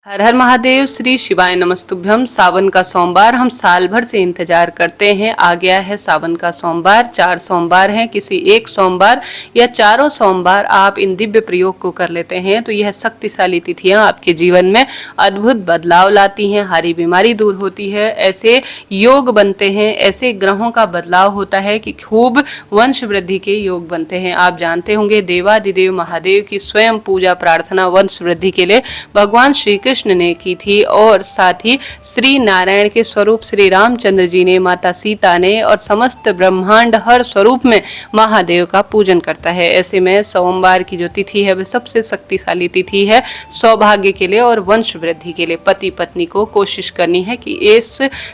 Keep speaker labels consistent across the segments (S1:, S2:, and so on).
S1: हर हर महादेव। श्री शिवाय नमस्तुभ्यम। सावन का सोमवार हम साल भर से इंतजार करते हैं। आ गया है सावन का सोमवार। 4 सोमवार हैं। किसी एक सोमवार या चारों सोमवार आप इन दिव्य प्रयोग को कर लेते हैं तो यह शक्तिशाली तिथियां आपके जीवन में अद्भुत बदलाव लाती हैं। हारी बीमारी दूर होती है। ऐसे योग बनते हैं, ऐसे ग्रहों का बदलाव होता है कि खूब वंश वृद्धि के योग बनते हैं। आप जानते होंगे देवादिदेव महादेव की स्वयं पूजा प्रार्थना वंश वृद्धि के लिए भगवान श्री कृष्ण ने की थी और साथ ही श्री नारायण के स्वरूप श्री रामचंद्र जी ने, माता सीता ने और समस्त ब्रह्मांड हर स्वरूप में महादेव का पूजन करता है। ऐसे में सोमवार की जो तिथि है वह सबसे शक्तिशाली तिथि है सौभाग्य के लिए और वंश वृद्धि के लिए। पति पत्नी को कोशिश करनी है कि इस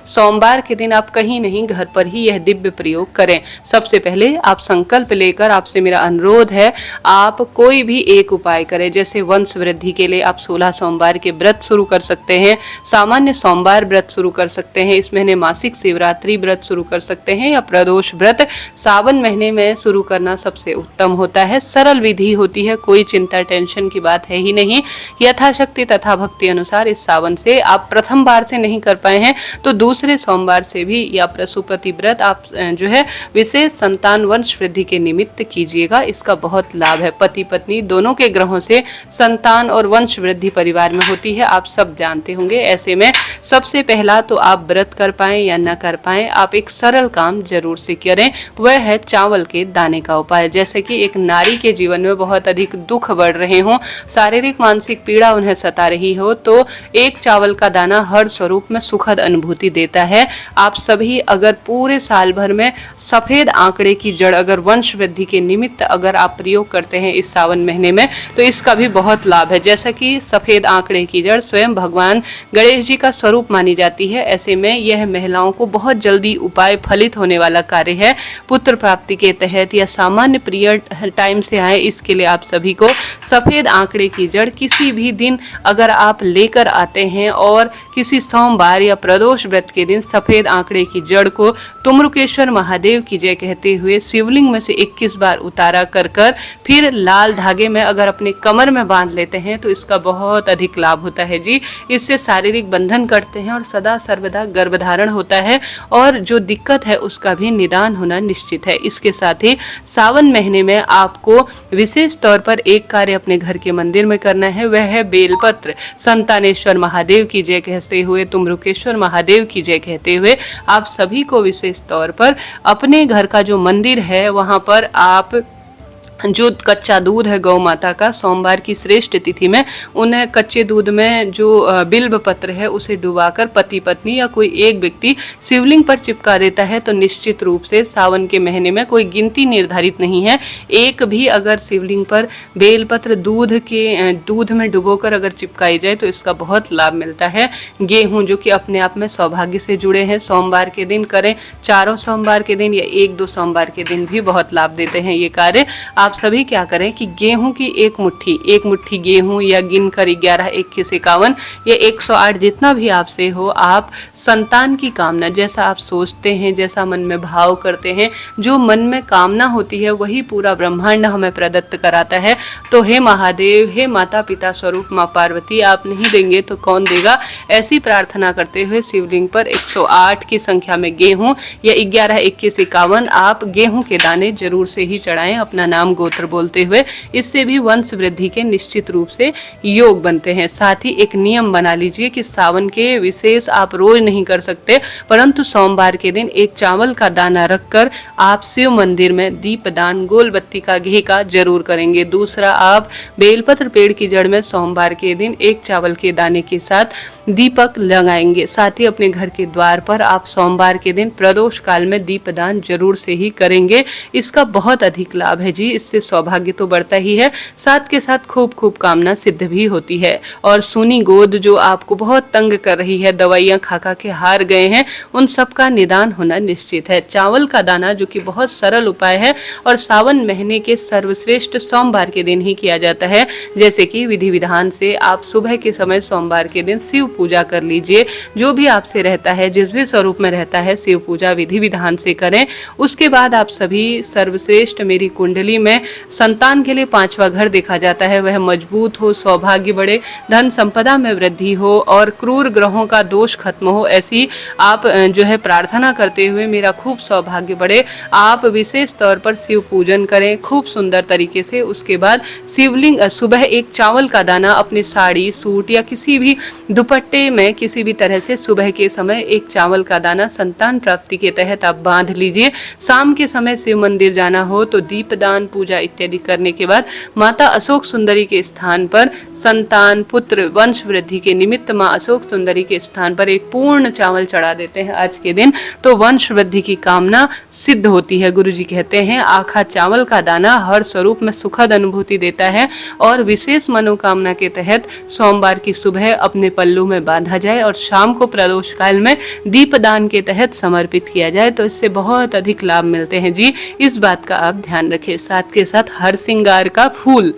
S1: सोमवार के दिन आप कहीं नहीं, घर पर ही यह दिव्य प्रयोग करें। सबसे पहले आप संकल्प लेकर, आपसे मेरा अनुरोध है, आप कोई भी एक उपाय करें। जैसे वंश वृद्धि के लिए आप 16 सोमवार के व्रत शुरू कर सकते हैं, सामान्य सोमवार व्रत शुरू कर सकते हैं, इस महीने मासिक शिवरात्रि व्रत शुरू कर सकते हैं या प्रदोष व्रत सावन महीने में शुरू करना सबसे उत्तम होता है। सरल विधि होती है, कोई चिंता टेंशन की बात है ही नहीं। यथाशक्ति तथा भक्ति अनुसार इस सावन से आप प्रथम बार से नहीं कर पाए हैं तो दूसरे सोमवार से भी या प्रसूपति व्रत आप जो है विशेष संतान वंश वृद्धि के निमित्त कीजिएगा। इसका बहुत लाभ है। पति पत्नी दोनों के ग्रहों से संतान और वंश वृद्धि परिवार में होती है, आप सब जानते होंगे। ऐसे में सबसे पहला तो आप व्रत कर पाए या न कर पाए, आप एक सरल काम जरूर से करें, वह है चावल के दाने का उपाय। जैसे कि एक नारी के जीवन में बहुत अधिक दुख बढ़ रहे हों, शारीरिक मानसिक पीड़ा उन्हें सता रही हो, तो एक चावल का दाना हर स्वरूप में सुखद अनुभूति देता है। आप सभी अगर पूरे साल भर में सफेद आंकड़े की जड़ अगर वंश वृद्धि के निमित्त अगर आप प्रयोग करते हैं इस सावन महीने में तो इसका भी बहुत लाभ है। जैसा कि सफेद आंकड़े की जड़ स्वयं भगवान गणेश जी का स्वरूप मानी जाती है, ऐसे में यह महिलाओं को बहुत जल्दी उपाय फलित होने वाला कार्य है। पुत्र प्राप्ति के तहत या सामान्य पीरियड टाइम से आए, इसके लिए आप सभी को सफेद आंकड़े की जड़ किसी भी दिन अगर आप लेकर आते हैं और किसी सोमवार या प्रदोष व्रत के दिन सफेद आंकड़े की जड़ को तुम्रुकेश्वर महादेव की जय कहते हुए शिवलिंग में से 21 बार उतारा कर फिर लाल धागे में अगर अपने कमर में बांध लेते हैं तो इसका बहुत अधिक लाभ होता है जी। इससे शारीरिक बंधन करते हैं और सदा सर्वदा गर्भधारण होता है और जो दिक्कत है उसका भी निदान होना निश्चित है। इसके साथ ही सावन महीने में आपको विशेष तौर पर एक कार्य अपने घर के मंदिर में करना है, वह है बेलपत्र संतानेश्वर महादेव की जय कहते हुए, तुम्रुकेश्वर महादेव की जय कहते हुए आप सभी को विशेष तौर पर अपने घर का जो मंदिर है वहां पर आप जो कच्चा दूध है गौ माता का, सोमवार की श्रेष्ठ तिथि में उन्हें कच्चे दूध में जो बिल्व पत्र है उसे डुबाकर पति पत्नी या कोई एक व्यक्ति शिवलिंग पर चिपका देता है तो निश्चित रूप से सावन के महीने में कोई गिनती निर्धारित नहीं है, एक भी अगर शिवलिंग पर बेलपत्र दूध में डुबोकर अगर चिपकाई जाए तो इसका बहुत लाभ मिलता है। गेहूं जो कि अपने आप में सौभाग्य से जुड़े हैं, सोमवार के दिन करें, चारों सोमवार के दिन या 1-2 सोमवार के दिन भी बहुत लाभ देते हैं ये कार्य। आप सभी क्या करें कि गेहूं की एक मुट्ठी गेहूं या गिनकर 11, 21, 51 या 108 जितना भी आपसे हो, आप संतान की कामना जैसा आप सोचते हैं, जैसा मन में भाव करते हैं, जो मन में कामना होती है वही पूरा ब्रह्मांड हमें प्रदत्त कराता है। तो हे महादेव, हे माता पिता स्वरूप माँ पार्वती, आप नहीं देंगे तो कौन देगा, ऐसी प्रार्थना करते हुए शिवलिंग पर 108 की संख्या में गेहूं या 11, 21, 51 आप गेहूं के दाने जरूर से ही चढ़ाएं अपना नाम गोत्र बोलते हुए। इससे भी वंश वृद्धि के निश्चित रूप से योग बनते हैं। साथ ही एक नियम बना लीजिए कि सावन के विशेष आप रोज नहीं कर सकते, परंतु सोमवार के दिन एक चावल का दाना रखकर आप शिव मंदिर में दीपदान गोल बत्ती का घी का जरूर करेंगे। दूसरा, आप बेलपत्र पेड़ की जड़ में सोमवार के दिन एक चावल के दाने के साथ दीपक लगाएंगे। साथ ही अपने घर के द्वार पर आप सोमवार के दिन प्रदोष काल में दीपदान जरूर से ही करेंगे। इसका बहुत अधिक लाभ है जी। इससे सौभाग्य तो बढ़ता ही है, साथ के साथ खूब कामना सिद्ध भी होती है। और सूनी गोद जो आपको बहुत तंग कर रही है, दवाइयां खा के हार गए हैं, उन सब का निदान होना निश्चित है। चावल का दाना जो कि बहुत सरल उपाय है और सावन महीने के सर्वश्रेष्ठ सोमवार के दिन ही किया जाता है। जैसे कि विधि विधान से आप सुबह के समय सोमवार के दिन शिव पूजा कर लीजिए, जो भी आपसे रहता है, जिस भी स्वरूप में रहता है, शिव पूजा विधि विधान से करें। उसके बाद आप सभी सर्वश्रेष्ठ मेरी कुंडली में हैं। संतान के लिए पांचवा घर देखा जाता है वह मजबूत हो, सौभाग्य बढ़े, धन संपदा में वृद्धि हो और क्रूर ग्रहों का दोष खत्म हो, ऐसी आप जो है प्रार्थना करते हुए मेरा खूब सौभाग्य बढ़े आप विशेष तौर पर शिव पूजन करें खूब सुंदर तरीके से। उसके बाद शिवलिंग सुबह एक चावल का दाना अपनी साड़ी, सूट या किसी भी दुपट्टे में किसी भी तरह से सुबह के समय एक चावल का दाना संतान प्राप्ति के तहत आप बांध लीजिए। शाम के समय शिव मंदिर जाना हो तो दीपदान, पूजा इत्यादि करने के बाद माता अशोक सुंदरी के स्थान पर संतान, पुत्र, वंश वृद्धि के निमित्त माँ अशोक सुंदरी के स्थान पर एक पूर्ण चावल चढ़ा देते हैं आज के दिन, तो वंश वृद्धि की कामना सिद्ध होती है। गुरुजी कहते हैं आखा चावल का दाना हर स्वरूप में सुखद अनुभूति देता है और विशेष मनोकामना के तहत सोमवार की सुबह अपने पल्लू में बांधा जाए और शाम को प्रदोष काल में दीपदान के तहत समर्पित किया जाए तो इससे बहुत अधिक लाभ मिलते हैं जी। इस बात का आप ध्यान रखें। साथ के साथ हर श्रृंगार का फूल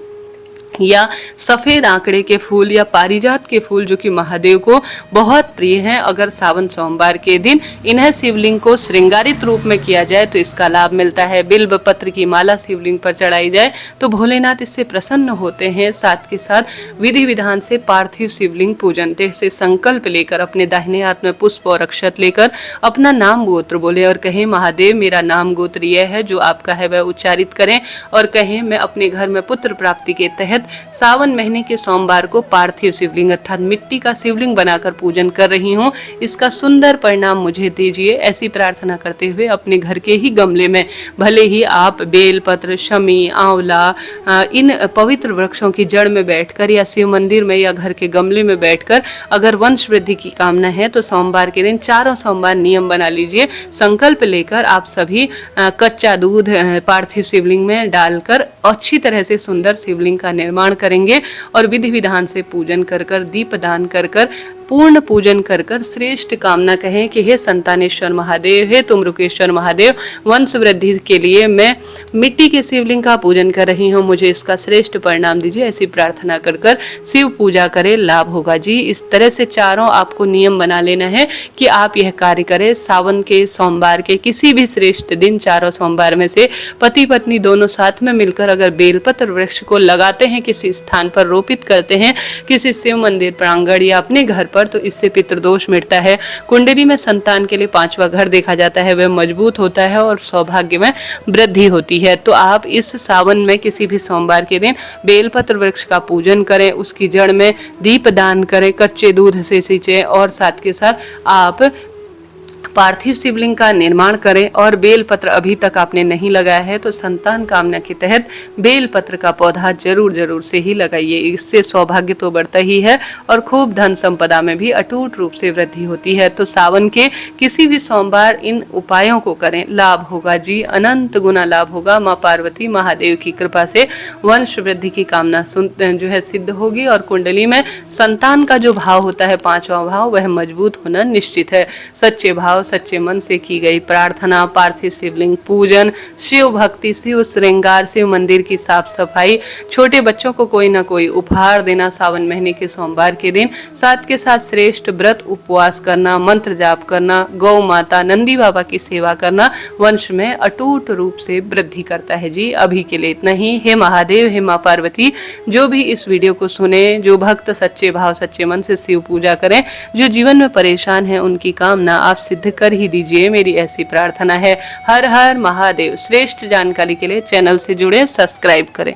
S1: या सफेद आंकड़े के फूल या पारिजात के फूल जो कि महादेव को बहुत प्रिय हैं, अगर सावन सोमवार के दिन इन्हें शिवलिंग को श्रृंगारित रूप में किया जाए तो इसका लाभ मिलता है। बिल्व पत्र की माला शिवलिंग पर चढ़ाई जाए तो भोलेनाथ इससे प्रसन्न होते हैं। साथ के साथ विधि विधान से पार्थिव शिवलिंग पूजन से संकल्प लेकर अपने दाहिने हाथ में पुष्प और अक्षत लेकर अपना नाम गोत्र बोले और कहें महादेव मेरा नाम गोत्र यह है जो आपका है वह उच्चारित करें और कहें मैं अपने घर में पुत्र प्राप्ति के तहत सावन महीने के सोमवार को पार्थिव शिवलिंग अर्थात मिट्टी का शिवलिंग बनाकर पूजन कर रही हूँ, इसका सुंदर परिणाम मुझे दीजिए। ऐसी प्रार्थना करते हुए अपने घर के ही गमले में भले ही आप बेलपत्र, शमी, आंवला इन पवित्र वृक्षों की जड़ में बैठकर या शिव मंदिर में या घर के गमले में बैठकर अगर वंश वृद्धि की कामना है तो सोमवार के दिन चारों सोमवार नियम बना लीजिए। संकल्प लेकर आप सभी कच्चा दूध पार्थिव शिवलिंग में डालकर अच्छी तरह से सुंदर शिवलिंग का निर्माण करेंगे और विधि विधान से पूजन कर दीपदान कर पूर्ण पूजन कर श्रेष्ठ कामना कहें कि हे संतानेश्वर महादेव, हे तुमरुकेश्वर महादेव, वंश वृद्धि के लिए मैं मिट्टी के शिवलिंग का पूजन कर रही हूँ, मुझे इसका श्रेष्ठ परिणाम दीजिए। ऐसी प्रार्थना कर शिव पूजा करें, लाभ होगा जी। इस तरह से चारों आपको नियम बना लेना है कि आप यह कार्य करें। सावन के सोमवार के किसी भी श्रेष्ठ दिन चारों सोमवार में से पति पत्नी दोनों साथ में मिलकर अगर बेलपत्र वृक्ष को लगाते हैं, किसी स्थान पर रोपित करते हैं, किसी शिव मंदिर प्रांगण या अपने घर पर, तो इससे पितृदोष मिटता है। कुंडली में संतान के लिए पांचवा घर देखा जाता है वह मजबूत होता है और सौभाग्य में वृद्धि होती है। तो आप इस सावन में किसी भी सोमवार के दिन बेलपत्र वृक्ष का पूजन करें, उसकी जड़ में दीपदान करें, कच्चे दूध से सींचें और साथ के साथ आप पार्थिव शिवलिंग का निर्माण करें। और बेलपत्र अभी तक आपने नहीं लगाया है तो संतान कामना के तहत बेलपत्र का पौधा जरूर से ही लगाइए। इससे सौभाग्य तो बढ़ता ही है और खूब धन संपदा में भी अटूट रूप से वृद्धि होती है। तो सावन के किसी भी सोमवार इन उपायों को करें, लाभ होगा जी, अनंत गुना लाभ होगा। माँ पार्वती महादेव की कृपा से वंश वृद्धि की कामना जो है सिद्ध होगी और कुंडली में संतान का जो भाव होता है पांचवा भाव वह मजबूत होना निश्चित है। सच्चे भाव, सच्चे मन से की गई प्रार्थना, पार्थिव शिवलिंग पूजन, शिव भक्ति, शिव श्रृंगार, शिव मंदिर की साफ सफाई, छोटे बच्चों को कोई ना कोई उपहार देना सावन महीने के सोमवार के दिन, साथ के साथ श्रेष्ठ व्रत उपवास करना, मंत्र जाप करना, गौ माता नंदी बाबा की सेवा करना वंश में अटूट रूप से वृद्धि करता है जी। अभी के लिए इतना ही। हे महादेव, हे माँ पार्वती, जो भी इस वीडियो को सुने, जो भक्त सच्चे भाव सच्चे मन से शिव पूजा करें, जो जीवन में परेशान है उनकी कामना आप सिद्ध कर ही दीजिए, मेरी ऐसी प्रार्थना है। हर हर महादेव। श्रेष्ठ जानकारी के लिए चैनल से जुड़े, सब्सक्राइब करें।